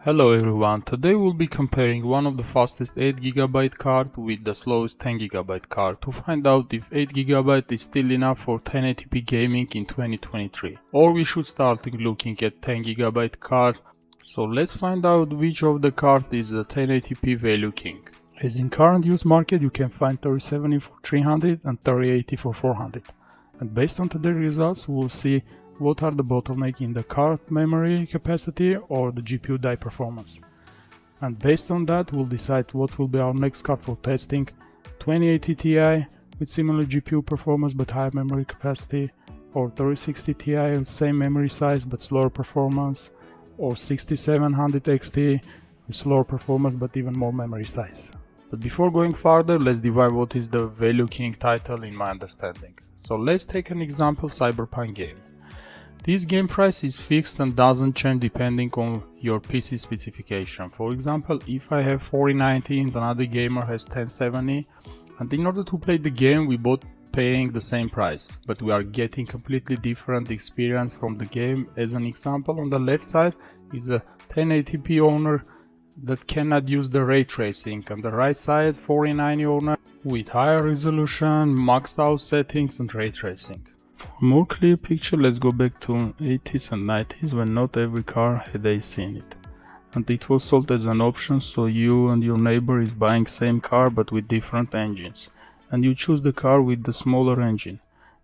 Hello everyone, today we'll be comparing one of the fastest 8GB card with the slowest 10GB card to find out if 8GB is still enough for 1080p gaming in 2023 or we should start looking at 10GB card. So let's find out which of the card is the 1080p ValueKing. As in current use market you can find 3070 for 300 and 3080 for 400. And based on today's results we'll see what are the bottlenecks in the card memory capacity or the GPU die performance. And based on that we'll decide what will be our next card for testing: 2080 Ti with similar GPU performance but higher memory capacity, or 3060 Ti with same memory size but slower performance, or 6700 XT with slower performance but even more memory size. But before going further, let's divide what is the ValueKing title in my understanding. So let's take an example: Cyberpunk game. This game price is fixed and doesn't change depending on your PC specification. For example, if I have 4090 and another gamer has 1070, and in order to play the game we both paying the same price, but we are getting completely different experience from the game. As an example, on the left side is a 1080p owner that cannot use the ray tracing, and the right side 4090 owner with higher resolution, maxed out settings and ray tracing. For a more clear picture, let's go back to 80s and 90s when not every car had AC in it, and it was sold as an option, so you and your neighbor is buying same car but with different engines, and you choose the car with the smaller engine,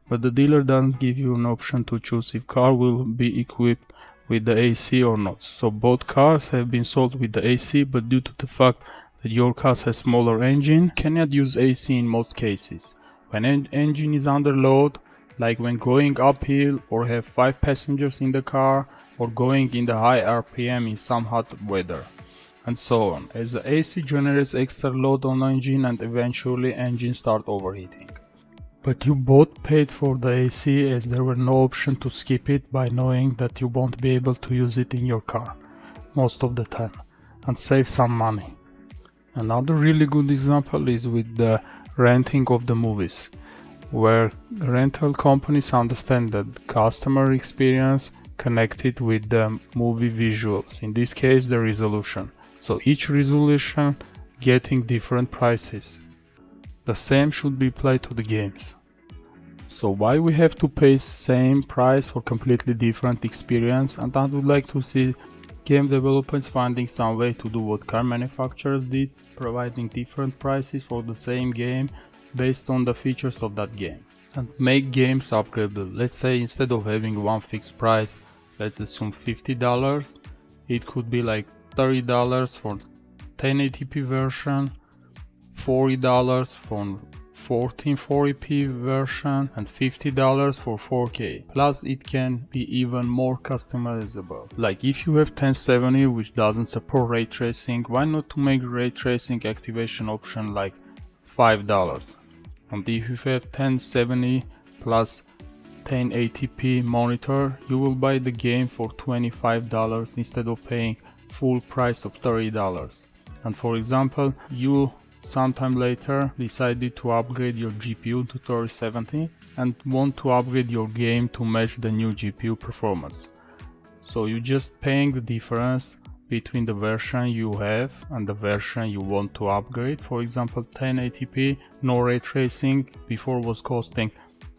but the dealer doesn't give you an option to choose if car will be equipped with the AC or not. So both cars have been sold with the AC, but due to the fact that your car has smaller engine, cannot use AC in most cases. When engine is under load, like when going uphill or have 5 passengers in the car, or going in the high RPM in some hot weather, and so on, as the AC generates extra load on engine and eventually engine start overheating. But you both paid for the AC as there were no option to skip it by knowing that you won't be able to use it in your car most of the time and save some money. Another really good example is with the renting of the movies, where rental companies understand that customer experience connected with the movie visuals, in this case the resolution. So each resolution getting different prices. The same should be applied to the games. So why we have to pay same price for completely different experience? And I would like to see game developers finding some way to do what car manufacturers did, providing different prices for the same game based on the features of that game, and make games upgradable. Let's say instead of having one fixed price, let's assume $50, it could be like $30 for 1080p version, $40 for 1440p version, and $50 for 4K. Plus it can be even more customizable. Like if you have 1070 which doesn't support ray tracing, why not to make ray tracing activation option like $5? And if you have 1070 plus 1080p monitor, you will buy the game for $25 instead of paying full price of $30. And for example, you sometime later decided to upgrade your GPU to 3070 and want to upgrade your game to match the new GPU performance. So you just paying the difference between the version you have and the version you want to upgrade. For example, 1080p no ray tracing before was costing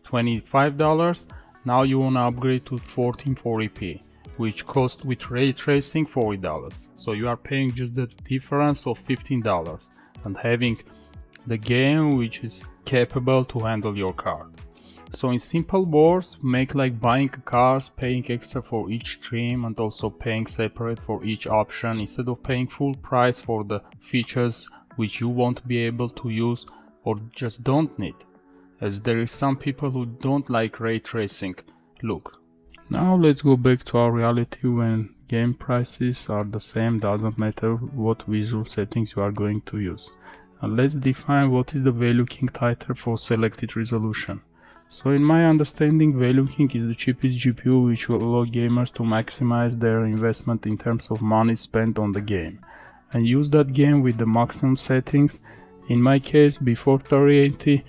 $25, now you want to upgrade to 1440p which cost with ray tracing $40. So you are paying just the difference of $15 and having the game which is capable to handle your card. So in simple words, make like buying cars, paying extra for each trim and also paying separate for each option instead of paying full price for the features which you won't be able to use or just don't need, as there is some people who don't like ray tracing look. Now let's go back to our reality when game prices are the same, doesn't matter what visual settings you are going to use. And let's define what is the ValueKing title for selected resolution. So in my understanding, ValueKing is the cheapest GPU which will allow gamers to maximize their investment in terms of money spent on the game and use that game with the maximum settings. In my case, before 3080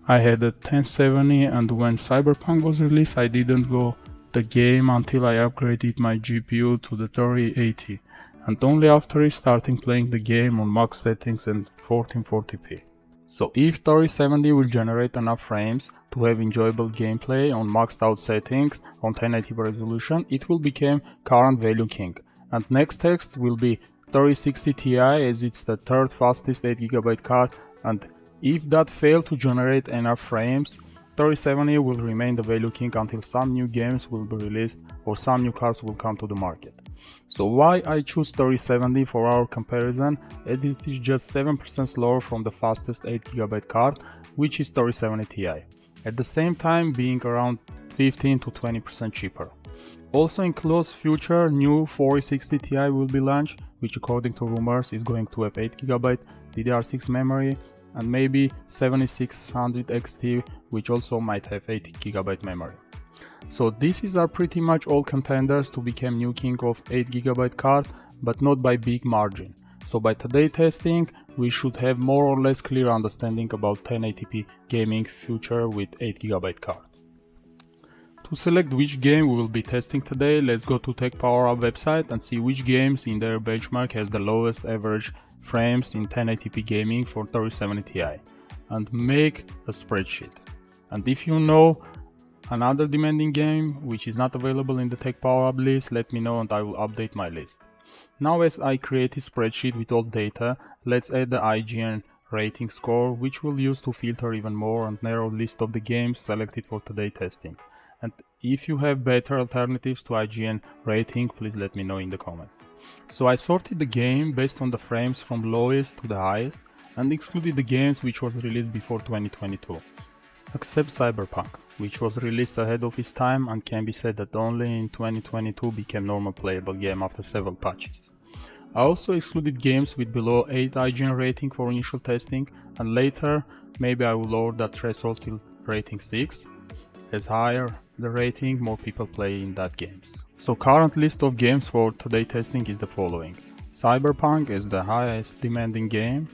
I had a 1070, and when Cyberpunk was released I didn't go the game until I upgraded my GPU to the 3080, and only after restarting playing the game on max settings and 1440p. So if 3070 will generate enough frames to have enjoyable gameplay on maxed out settings on 1080p resolution, it will become current ValueKing. And next text will be 3060 Ti, as it's the third fastest 8GB card, and if that failed to generate enough frames, 3070 will remain the ValueKing until some new games will be released or some new cards will come to the market. So why I choose 3070 for our comparison, as it is just 7% slower from the fastest 8GB card, which is 3070 Ti, at the same time being around 15 to 20% cheaper. Also in close future, new 4060 Ti will be launched, which according to rumors is going to have 8GB DDR6 memory and maybe 7600 XT, which also might have 8GB memory. So these are pretty much all contenders to become new king of 8GB card, but not by big margin. So by today testing, we should have more or less clear understanding about 1080p gaming future with 8GB card. To select which game we will be testing today, let's go to Tech Power Up website and see which games in their benchmark has the lowest average frames in 1080p gaming for 3070 Ti, and make a spreadsheet. And if you know another demanding game which is not available in the Tech Power Up list, let me know and I will update my list. Now as I create a spreadsheet with all data, let's add the IGN rating score, which we'll use to filter even more and narrow list of the games selected for today testing. And if you have better alternatives to IGN rating, please let me know in the comments. So I sorted the game based on the frames from lowest to the highest and excluded the games which was released before 2022, except Cyberpunk, which was released ahead of its time and can be said that only in 2022 became normal playable game after several patches. I also excluded games with below 8 IGN rating for initial testing, and later maybe I will lower that threshold till rating 6, as higher the rating, more people play in that games. So current list of games for today testing is the following: Cyberpunk is the highest demanding game,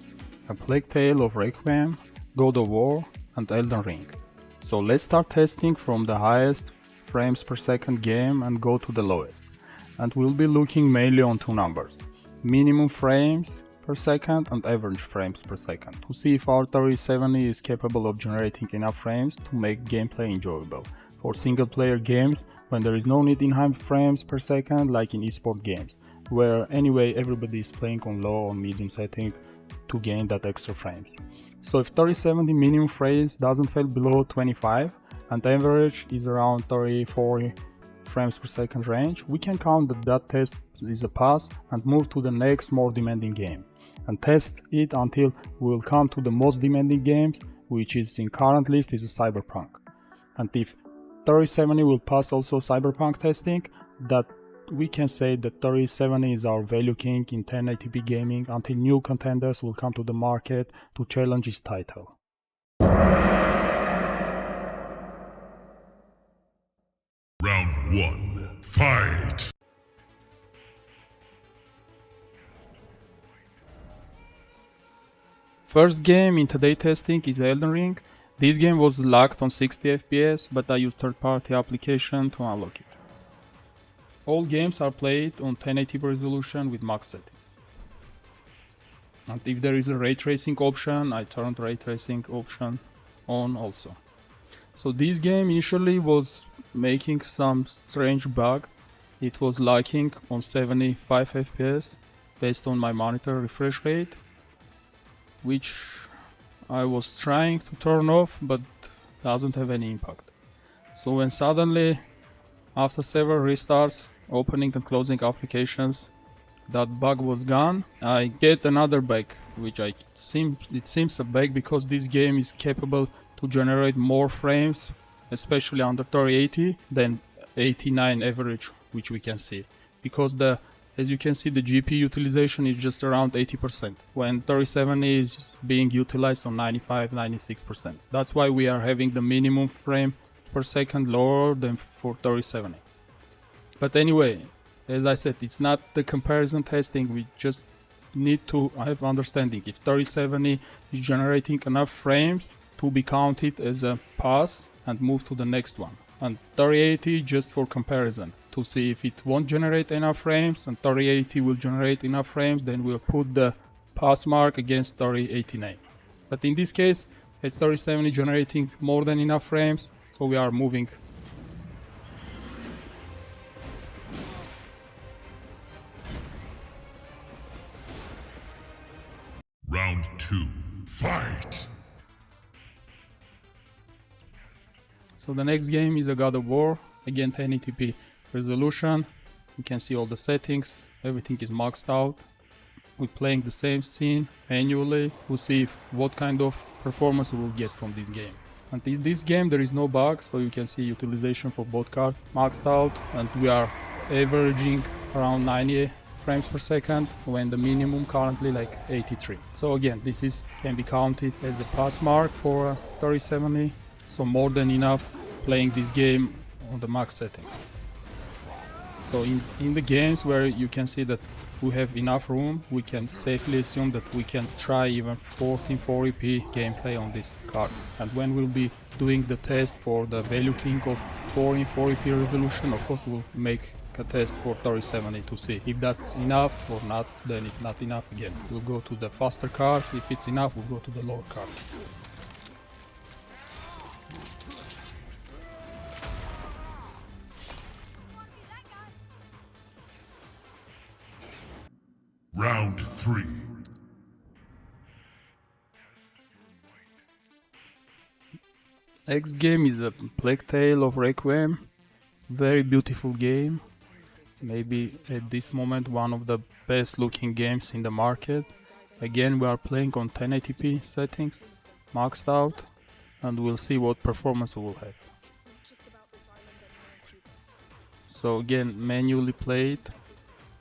A Plague Tale of Requiem, God of War and Elden Ring. So let's start testing from the highest frames per second game and go to the lowest. And we'll be looking mainly on two numbers: minimum frames per second and average frames per second, to see if our 3070 is capable of generating enough frames to make gameplay enjoyable for single player games when there is no need in high frames per second like in esport games, where anyway everybody is playing on low or medium setting to gain that extra frames. So if 3070 minimum frames doesn't fall below 25 and average is around 30-40 frames per second range, we can count that that test is a pass and move to the next more demanding game and test it until we will come to the most demanding games, which is in current list is a Cyberpunk. And if 3070 will pass also Cyberpunk testing, that we can say that 3070 is our ValueKing in 1080p gaming until new contenders will come to the market to challenge its title. Round 1. Fight! First game in today testing is Elden Ring. This game was locked on 60 FPS, but I used third-party application to unlock it. All games are played on 1080p resolution with max settings. And if there is a ray tracing option, I turned ray tracing option on also. So this game initially was making some strange bug. It was locking on 75 FPS based on my monitor refresh rate, which I was trying to turn off, but doesn't have any impact. So when suddenly, after several restarts, opening and closing applications, that bug was gone, I get another bug, which it seems a bug because this game is capable to generate more frames, especially under 3080, than 89 average, which we can see. Because as you can see, the GPU utilization is just around 80%, when 3070 is being utilized on 95-96%. That's why we are having the minimum frame per second lower than for 3070. But anyway, as I said, it's not the comparison testing, we just need to have understanding if 3070 is generating enough frames to be counted as a pass and move to the next one. and 3080 just for comparison, to see if it won't generate enough frames and 3080 will generate enough frames, then we'll put the pass mark against 3089. But in this case, it's 3070 generating more than enough frames, so we are moving. Round 2. Fight! So the next game is a God of War, again 1080p resolution. You can see all the settings, everything is maxed out. We're playing the same scene manually. We'll see what kind of performance we'll get from this game. And in this game there is no bugs, so you can see utilization for both cards maxed out, and we are averaging around 90 frames per second when the minimum currently like 83. So again, this is can be counted as a pass mark for 3070, so more than enough playing this game on the max setting. So in the games where you can see that we have enough room, we can safely assume that we can try even 1440p gameplay on this card. And when we'll be doing the test for the ValueKing of 1440p resolution, of course we'll make a test for 3070 to see if that's enough or not. Then if not enough, again we'll go to the faster card. If it's enough, we'll go to the lower card. Round 3. Next game is a Plague Tale of Requiem. Very beautiful game. Maybe at this moment one of the best looking games in the market. Again, we are playing on 1080p settings, maxed out, and we'll see what performance we will have. So again, manually played.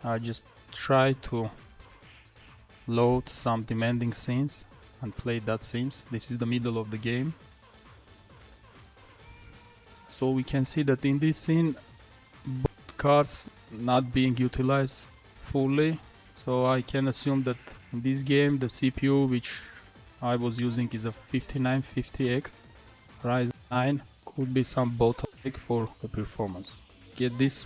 I just try to load some demanding scenes and play that scenes. This is the middle of the game. So we can see that in this scene both cards not being utilized fully. So I can assume that in this game the CPU which I was using is a 5950X Ryzen 9. Could be some bottleneck for the performance. Get this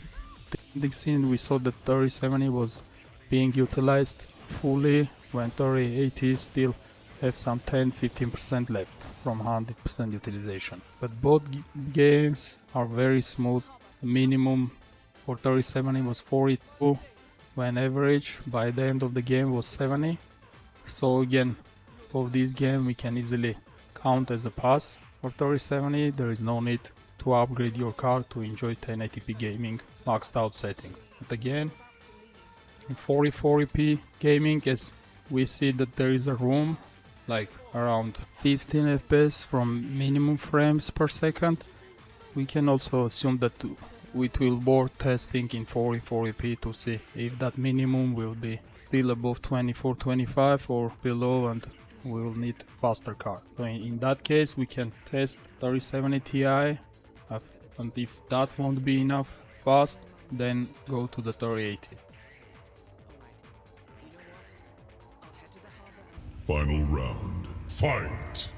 scene, we saw that 3070 was being utilized fully when 3080 still have some 10-15% left from 100% utilization. But both games are very smooth. The minimum for 3070 was 42, when average by the end of the game was 70. So again, both these games we can easily count as a pass. For 3070 there is no need to upgrade your card to enjoy 1080p gaming maxed out settings. But again, in 4040p gaming, as we see that there is a room like around 15 FPS from minimum frames per second, we can also assume that it will worth testing in 4040p to see if that minimum will be still above 2425 or below, and we will need faster card. So in that case we can test 3070 Ti, and if that won't be enough fast, then go to the 3080. Final round. Fight!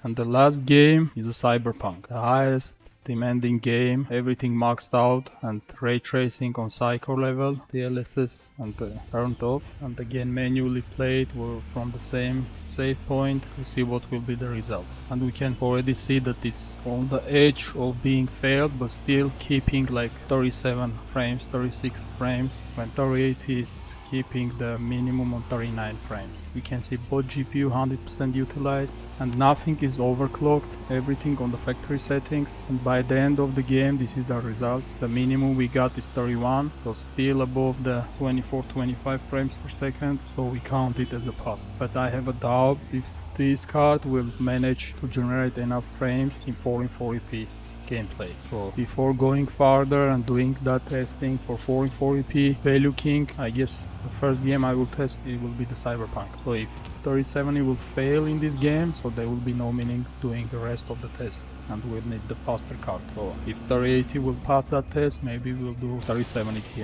And the last game is a Cyberpunk, the highest demanding game, everything maxed out, and ray tracing on psycho level, DLSS and turned off, and again manually played from the same save point to see what will be the results. And we can already see that it's on the edge of being failed, but still keeping like 37 frames, 36 frames, when 3080 is keeping the minimum on 39 frames. We can see both GPU 100% utilized and nothing is overclocked, everything on the factory settings. And by the end of the game, this is the results. The minimum we got is 31, so still above the 24-25 frames per second, so we count it as a pass. But I have a doubt if this card will manage to generate enough frames in 1440p gameplay. So before going further and doing that testing for 1440p ValueKing, I guess the first game I will test it will be the Cyberpunk. So if 3070 will fail in this game, so there will be no meaning doing the rest of the tests, and we'll need the faster card. So if 3080 will pass that test, maybe we'll do 3070 Ti.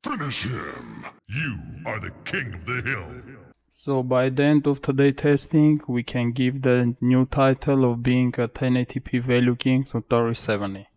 Finish him! You are the king of the hill. So by the end of today's testing, we can give the new title of being a 1080p value king to 3070.